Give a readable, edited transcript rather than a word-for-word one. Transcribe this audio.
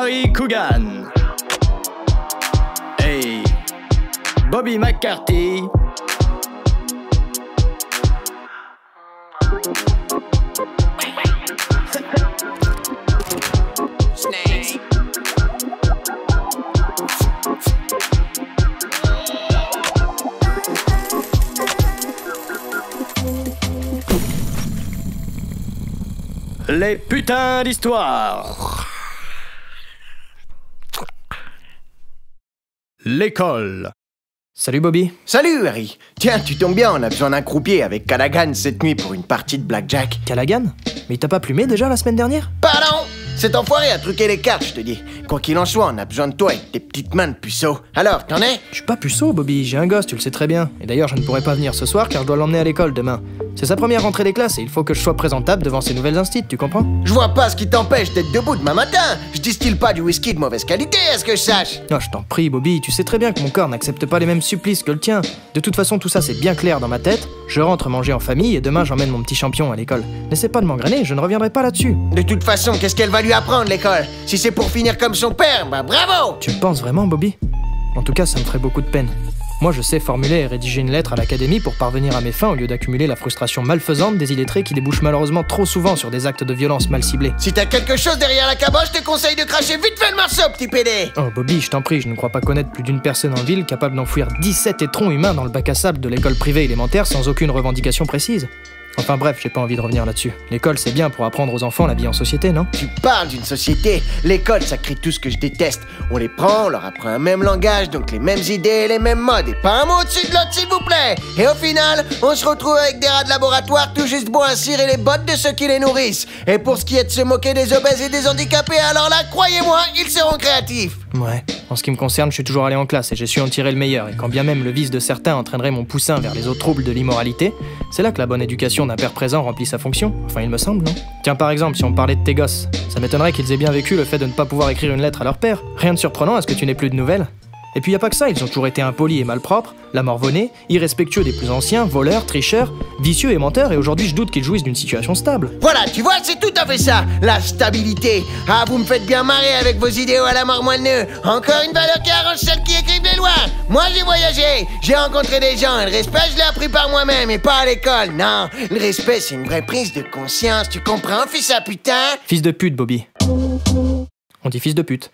Harry Coogan. Hey, Bobby McCarthy. Les putains d'histoires. L'école. Salut Bobby. Salut Harry. Tiens, tu tombes bien, on a besoin d'un croupier avec Callaghan cette nuit pour une partie de blackjack. Callaghan? Mais il t'a pas plumé déjà la semaine dernière? Pardon? Cet enfoiré a truqué les cartes, je te dis. Quoi qu'il en soit, on a besoin de toi avec tes petites mains de puceau. Alors, t'en es? Je suis pas puceau, Bobby, j'ai un gosse, tu le sais très bien. Et d'ailleurs, je ne pourrai pas venir ce soir car je dois l'emmener à l'école demain. C'est sa première rentrée des classes et il faut que je sois présentable devant ses nouvelles instits, tu comprends? Je vois pas ce qui t'empêche d'être debout demain matin. Je distille pas du whisky de mauvaise qualité, à ce que je sache. Non, je t'en prie, Bobby, tu sais très bien que mon corps n'accepte pas les mêmes supplices que le tien. De toute façon, tout ça c'est bien clair dans ma tête. Je rentre manger en famille et demain j'emmène mon petit champion à l'école. N'essaie pas de m'engrainer, je ne reviendrai pas là-dessus. De toute façon, qu'est-ce qu'elle va lui apprendre, l'école? Si c'est pour finir comme son père, bah bravo! Tu le penses vraiment, Bobby? En tout cas, ça me ferait beaucoup de peine. Moi, je sais formuler et rédiger une lettre à l'académie pour parvenir à mes fins au lieu d'accumuler la frustration malfaisante des illettrés qui débouchent malheureusement trop souvent sur des actes de violence mal ciblés. Si t'as quelque chose derrière la caboche, je te conseille de cracher vite fait le morceau, petit pédé! Oh Bobby, je t'en prie, je ne crois pas connaître plus d'une personne en ville capable d'enfouir 17 étrons humains dans le bac à sable de l'école privée élémentaire sans aucune revendication précise. Enfin bref, j'ai pas envie de revenir là-dessus. L'école, c'est bien pour apprendre aux enfants la vie en société, non? Tu parles d'une société. L'école, ça crée tout ce que je déteste. On les prend, on leur apprend un même langage, donc les mêmes idées, les mêmes modes. Et pas un mot au-dessus de l'autre, s'il vous plaît. Et au final, on se retrouve avec des rats de laboratoire tout juste bons à cirer les bottes de ceux qui les nourrissent. Et pour ce qui est de se moquer des obèses et des handicapés, alors là, croyez-moi, ils seront créatifs. Ouais. En ce qui me concerne, je suis toujours allé en classe et j'ai su en tirer le meilleur. Et quand bien même le vice de certains entraînerait mon poussin vers les autres troubles de l'immoralité, c'est là que la bonne éducation d'un père présent remplit sa fonction. Enfin, il me semble, non? Tiens, par exemple, si on parlait de tes gosses, ça m'étonnerait qu'ils aient bien vécu le fait de ne pas pouvoir écrire une lettre à leur père. Rien de surprenant à ce que tu n'aies plus de nouvelles. Et puis y a pas que ça, ils ont toujours été impolis et malpropres, la morvonnée, irrespectueux des plus anciens, voleurs, tricheurs, vicieux et menteurs, et aujourd'hui je doute qu'ils jouissent d'une situation stable. Voilà, tu vois, c'est tout à fait ça, la stabilité. Ah, vous me faites bien marrer avec vos idéaux à la mort moelleux. Encore une valeur qui arrange celle qui écrivent les lois. Moi j'ai voyagé, j'ai rencontré des gens, et le respect je l'ai appris par moi-même et pas à l'école. Non, le respect c'est une vraie prise de conscience, tu comprends, fils à putain? Fils de pute, Bobby. On dit fils de pute.